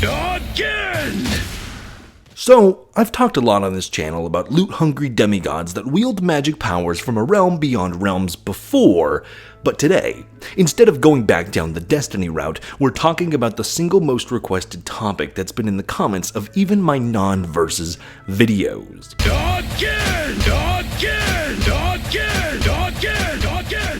Again! So, I've talked a lot on this channel about loot-hungry demigods that wield magic powers from a realm beyond realms before, but today, instead of going back down the Destiny route, we're talking about the single most requested topic that's been in the comments of even my non-versus videos. Again! Again! Again! Again! Again!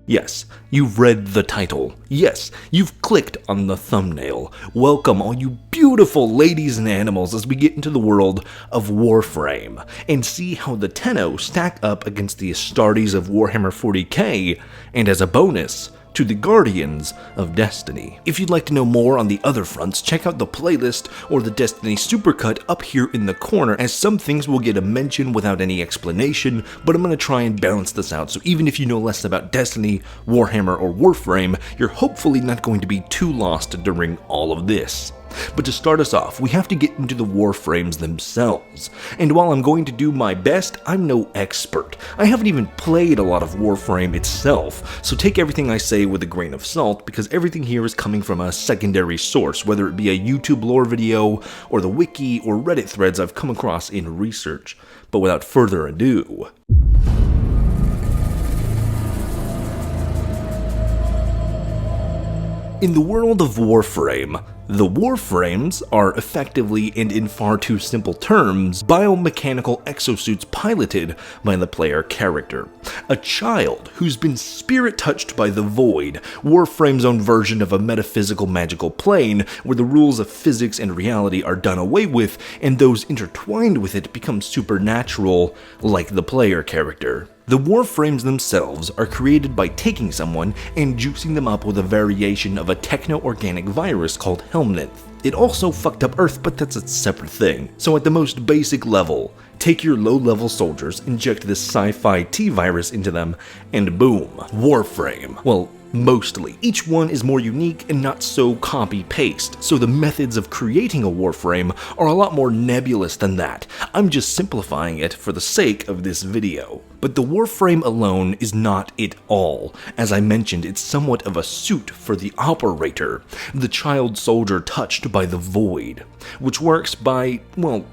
Yes, you've read the title. Yes, you've clicked on the thumbnail. Welcome all you beautiful ladies and animals as we get into the world of Warframe and see how the Tenno stack up against the Astartes of Warhammer 40k, and as a bonus, to the Guardians of Destiny. If you'd like to know more on the other fronts, check out the playlist or the Destiny Supercut up here in the corner, as some things will get a mention without any explanation, but I'm going to try and balance this out, so even if you know less about Destiny, Warhammer, or Warframe, you're hopefully not going to be too lost during all of this. But to start us off, we have to get into the Warframes themselves. And while I'm going to do my best, I'm no expert. I haven't even played a lot of Warframe itself, so take everything I say with a grain of salt, because everything here is coming from a secondary source, whether it be a YouTube lore video, or the wiki, or Reddit threads I've come across in research. But without further ado, in the world of Warframe, the Warframes are effectively, and in far too simple terms, biomechanical exosuits piloted by the player character. A child who's been spirit-touched by the Void, Warframe's own version of a metaphysical magical plane where the rules of physics and reality are done away with, and those intertwined with it become supernatural, like the player character. The Warframes themselves are created by taking someone and juicing them up with a variation of a techno-organic virus called Helminth. It also fucked up Earth, but that's a separate thing. So at the most basic level, take your low-level soldiers, inject this Scifi T-virus into them, and boom, Warframe. Well, mostly. Each one is more unique and not so copy-paste, so the methods of creating a Warframe are a lot more nebulous than that. I'm just simplifying it for the sake of this video. But the Warframe alone is not it all. As I mentioned, it's somewhat of a suit for the operator, the child soldier touched by the Void, which works by, well,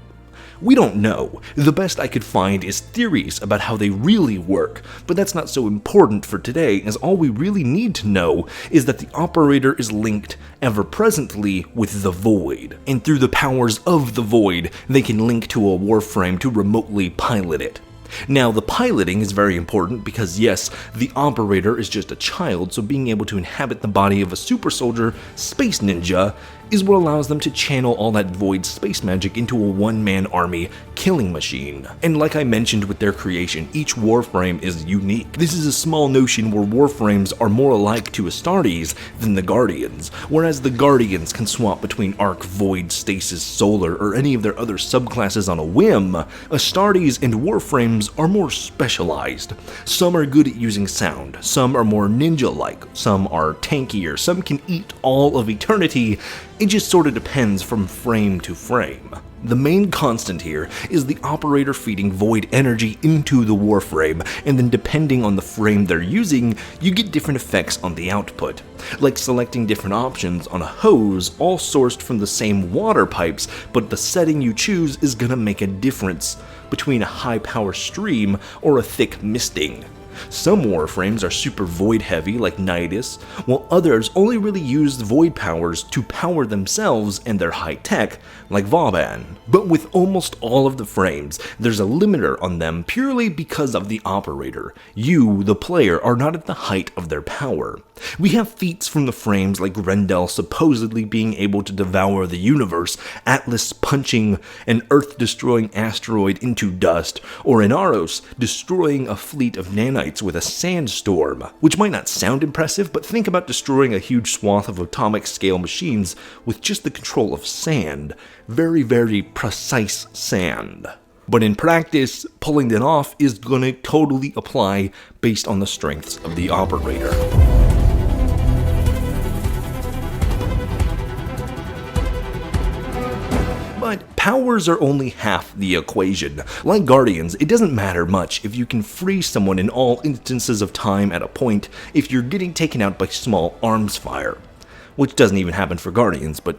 we don't know. The best I could find is theories about how they really work, but that's not so important for today, as all we really need to know is that the operator is linked ever-presently with the Void, and through the powers of the Void, they can link to a Warframe to remotely pilot it. Now, the piloting is very important because, yes, the operator is just a child, so being able to inhabit the body of a super soldier space ninja is what allows them to channel all that Void space magic into a one-man army killing machine. And like I mentioned with their creation, each Warframe is unique. This is a small notion where Warframes are more alike to Astartes than the Guardians, whereas the Guardians can swap between Arc, Void, Stasis, Solar, or any of their other subclasses on a whim. Astartes and Warframes are more specialized. Some are good at using sound, some are more ninja-like, some are tankier, some can eat all of eternity. It just sorta depends from frame to frame. The main constant here is the operator feeding Void energy into the Warframe, and then depending on the frame they're using, you get different effects on the output. Like selecting different options on a hose, all sourced from the same water pipes, but the setting you choose is gonna make a difference between a high power stream or a thick misting. Some Warframes are super Void heavy like Nidus, while others only really use Void powers to power themselves and their high tech like Vauban. But with almost all of the frames, there's a limiter on them purely because of the operator. You, the player, are not at the height of their power. We have feats from the frames like Grendel supposedly being able to devour the universe, Atlas punching an Earth-destroying asteroid into dust, or Inaros destroying a fleet of nanites with a sandstorm, which might not sound impressive, but think about destroying a huge swath of atomic-scale machines with just the control of sand. Very, very precise sand. But in practice, pulling it off is going to totally apply based on the strengths of the operator. But powers are only half the equation. Like Guardians, it doesn't matter much if you can free someone in all instances of time at a point if you're getting taken out by small arms fire. Which doesn't even happen for Guardians, but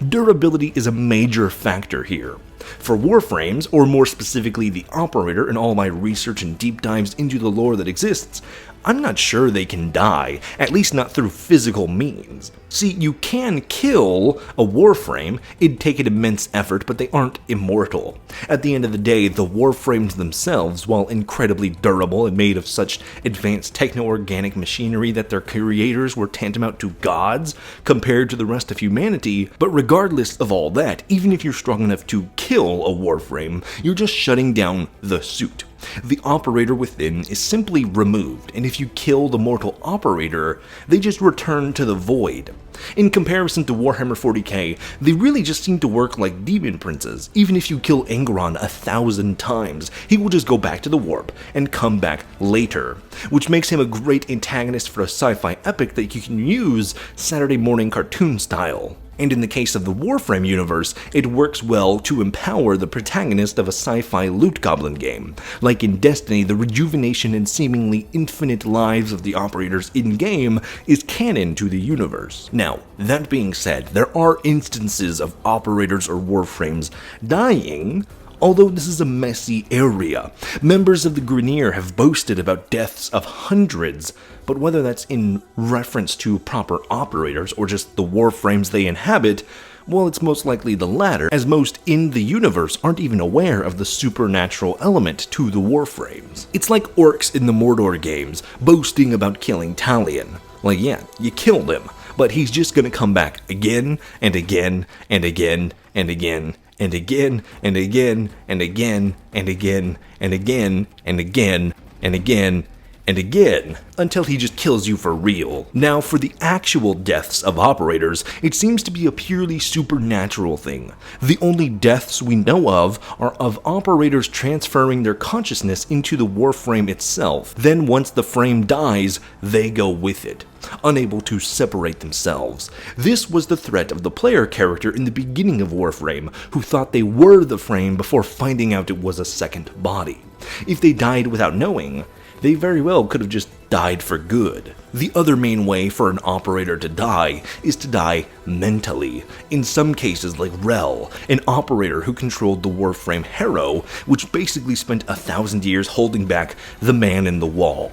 durability is a major factor here. For Warframes, or more specifically the Operator in all my research and deep dives into the lore that exists, I'm not sure they can die, at least not through physical means. See, you can kill a Warframe, it'd take an immense effort, but they aren't immortal. At the end of the day, the Warframes themselves, while incredibly durable and made of such advanced techno-organic machinery that their creators were tantamount to gods compared to the rest of humanity, but regardless of all that, even if you're strong enough to kill a Warframe, you're just shutting down the suit. The Operator within is simply removed, and if you kill the mortal Operator, they just return to the void. In comparison to Warhammer 40k, they really just seem to work like demon princes. Even if you kill Angron 1,000 times, he will just go back to the warp and come back later, which makes him a great antagonist for a sci-fi epic that you can use Saturday morning cartoon style. And in the case of the Warframe universe, it works well to empower the protagonist of a sci-fi loot goblin game. Like in Destiny, the rejuvenation and seemingly infinite lives of the operators in-game is canon to the universe. Now, that being said, there are instances of operators or Warframes dying, although this is a messy area. Members of the Grineer have boasted about deaths of hundreds, but whether that's in reference to proper operators or just the Warframes they inhabit, well, it's most likely the latter, as most in the universe aren't even aware of the supernatural element to the Warframes. It's like orcs in the Mordor games, boasting about killing Talion. Like, yeah, you killed him, but he's just gonna come back again and again and again and again and again and again and again and again and again and again and again and again, until he just kills you for real. Now, for the actual deaths of operators, it seems to be a purely supernatural thing. The only deaths we know of are of operators transferring their consciousness into the Warframe itself. Then once the frame dies, they go with it, unable to separate themselves. This was the threat of the player character in the beginning of Warframe, who thought they were the frame before finding out it was a second body. If they died without knowing, they very well could have just died for good. The other main way for an operator to die is to die mentally. In some cases, like Rel, an operator who controlled the Warframe Harrow, which basically spent 1,000 years holding back the Man in the Wall.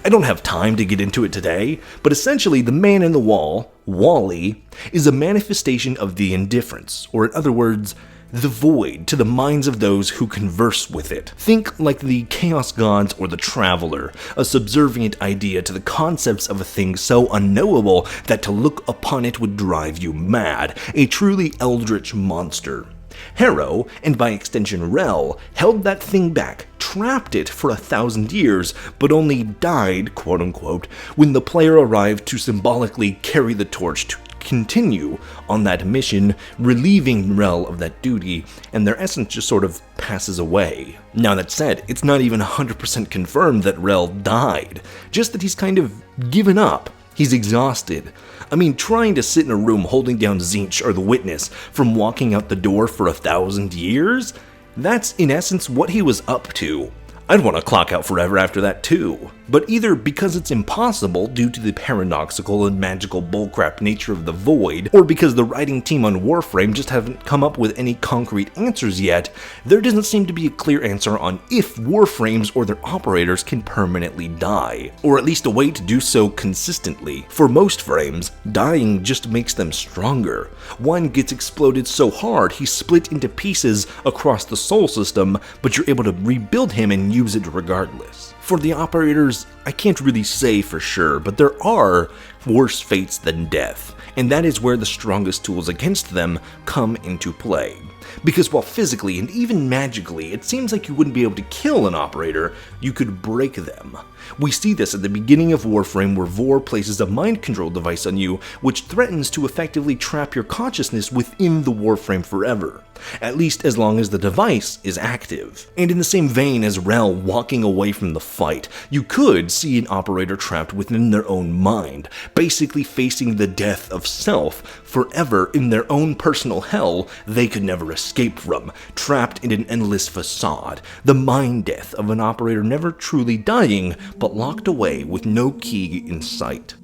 I don't have time to get into it today, but essentially the Man in the Wall, Wally, is a manifestation of the indifference, or in other words, the void, to the minds of those who converse with it. Think like the Chaos Gods or the Traveler, a subservient idea to the concepts of a thing so unknowable that to look upon it would drive you mad, a truly eldritch monster. Harrow, and by extension Rel, held that thing back, trapped it for 1,000 years, but only died, quote-unquote, when the player arrived to symbolically carry the torch to continue on that mission, relieving Rel of that duty, and their essence just sort of passes away. Now that said, it's not even 100% confirmed that Rel died, just that he's kind of given up. He's exhausted. I mean, trying to sit in a room holding down Tzeentch or the Witness from walking out the door for 1,000 years? That's in essence what he was up to. I'd want to clock out forever after that too. But either because it's impossible due to the paradoxical and magical bullcrap nature of the void, or because the writing team on Warframe just haven't come up with any concrete answers yet, there doesn't seem to be a clear answer on if Warframes or their operators can permanently die, or at least a way to do so consistently. For most frames, dying just makes them stronger. One gets exploded so hard he's split into pieces across the soul system, but you're able to rebuild him and use it regardless. For the operators, I can't really say for sure, but there are worse fates than death, and that is where the strongest tools against them come into play. Because while physically and even magically, it seems like you wouldn't be able to kill an operator, you could break them. We see this at the beginning of Warframe, where Vor places a mind control device on you, which threatens to effectively trap your consciousness within the Warframe forever, at least as long as the device is active. And in the same vein as Rel walking away from the fight, you could see an operator trapped within their own mind, basically facing the death of self forever in their own personal hell they could never escape from, trapped in an endless facade, the mind death of an operator never truly dying, but locked away with no key in sight.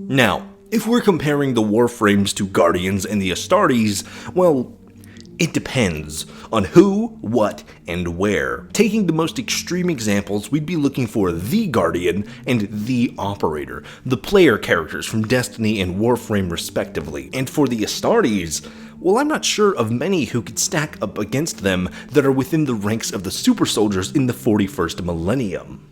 Now, if we're comparing the Warframes to Guardians and the Astartes, well, it depends on who, what, and where. Taking the most extreme examples, we'd be looking for the Guardian and the Operator, the player characters from Destiny and Warframe respectively. And for the Astartes, well, I'm not sure of many who could stack up against them that are within the ranks of the super soldiers in the 41st millennium.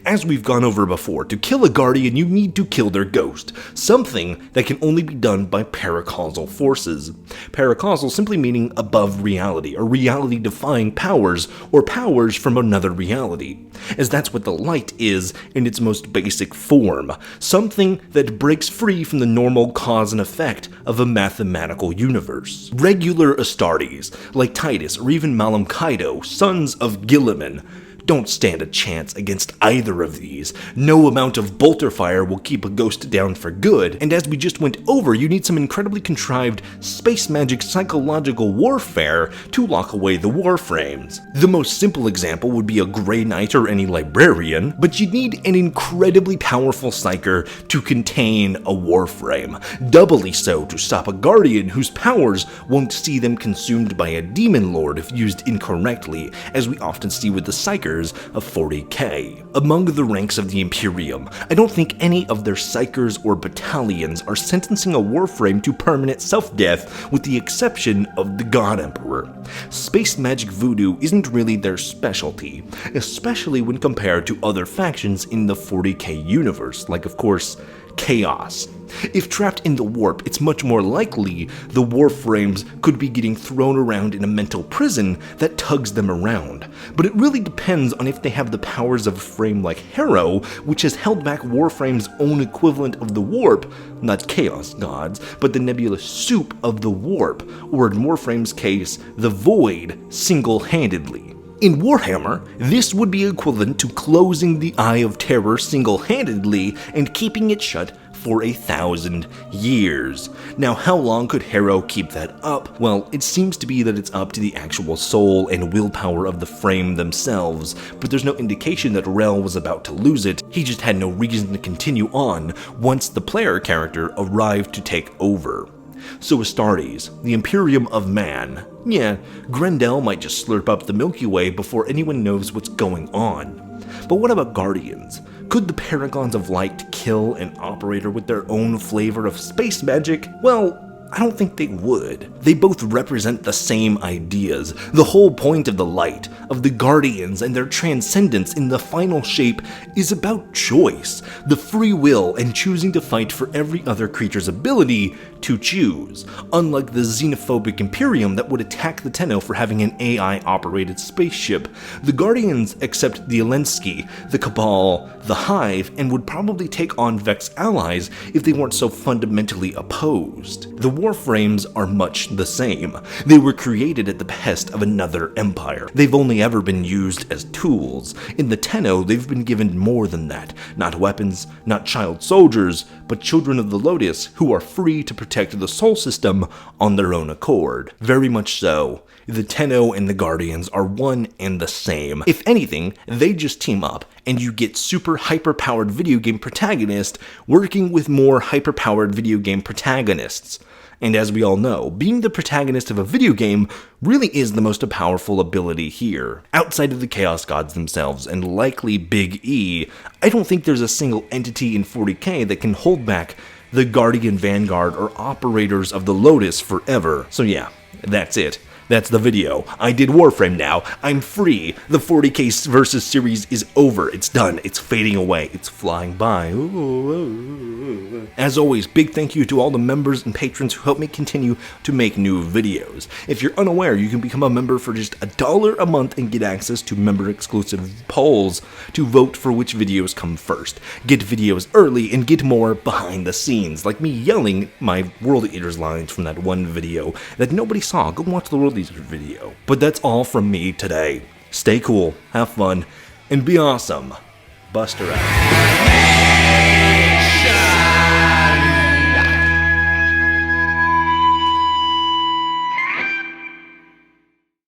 As we've gone over before, to kill a Guardian, you need to kill their ghost, something that can only be done by paracausal forces. Paracausal simply meaning above reality, or reality-defying powers, or powers from another reality, as that's what the light is in its most basic form, something that breaks free from the normal cause and effect of a mathematical universe. Regular Astartes, like Titus or even Malam Kaido, sons of Gilliman, don't stand a chance against either of these. No amount of bolter fire will keep a ghost down for good, and as we just went over, you need some incredibly contrived space magic psychological warfare to lock away the Warframes. The most simple example would be a Grey Knight or any librarian, but you'd need an incredibly powerful psyker to contain a Warframe, doubly so to stop a Guardian whose powers won't see them consumed by a demon lord if used incorrectly, as we often see with the psykers of 40k. Among the ranks of the Imperium, I don't think any of their psykers or battalions are sentencing a Warframe to permanent self-death, with the exception of the God Emperor. Space magic voodoo isn't really their specialty, especially when compared to other factions in the 40k universe, like of course, Chaos. If trapped in the warp, it's much more likely the Warframes could be getting thrown around in a mental prison that tugs them around. But it really depends on if they have the powers of a frame like Harrow, which has held back Warframe's own equivalent of the warp, not Chaos Gods, but the nebulous soup of the warp, or in Warframe's case, the Void, single-handedly. In Warhammer, this would be equivalent to closing the Eye of Terror single-handedly and keeping it shut for 1,000 years. Now, how long could Harrow keep that up? Well, it seems to be that it's up to the actual soul and willpower of the frame themselves, but there's no indication that Rel was about to lose it. He just had no reason to continue on once the player character arrived to take over. So Astartes, the Imperium of Man. Yeah, Grendel might just slurp up the Milky Way before anyone knows what's going on. But what about Guardians? Could the Paragons of Light kill an operator with their own flavor of space magic? Well, I don't think they would. They both represent the same ideas. The whole point of the light, of the Guardians and their transcendence in the final shape is about choice, the free will and choosing to fight for every other creature's ability to choose, unlike the xenophobic Imperium that would attack the Tenno for having an AI-operated spaceship. The Guardians accept the Elensky, the Cabal, the Hive, and would probably take on Vex allies if they weren't so fundamentally opposed. The Warframes are much the same. They were created at the behest of another empire. They've only ever been used as tools. In the Tenno, they've been given more than that. Not weapons, not child soldiers, but children of the Lotus who are free to protect the Sol System on their own accord. Very much so. The Tenno and the Guardians are one and the same. If anything, they just team up, and you get super hyper-powered video game protagonists working with more hyper-powered video game protagonists. And as we all know, being the protagonist of a video game really is the most powerful ability here. Outside of the Chaos Gods themselves, and likely Big E, I don't think there's a single entity in 40k that can hold back the Guardian Vanguard or Operators of the Lotus forever. So yeah, that's it. That's the video. I did Warframe now. I'm free. The 40k versus series is over. It's done. It's fading away. It's flying by. As always, big thank you to all the members and patrons who help me continue to make new videos. If you're unaware, you can become a member for just $1 a month and get access to member-exclusive polls to vote for which videos come first. Get videos early and get more behind the scenes, like me yelling my World Eaters lines from that one video that nobody saw. Go watch the World Eaters video. But that's all from me today. Stay cool, have fun, and be awesome. Buster out.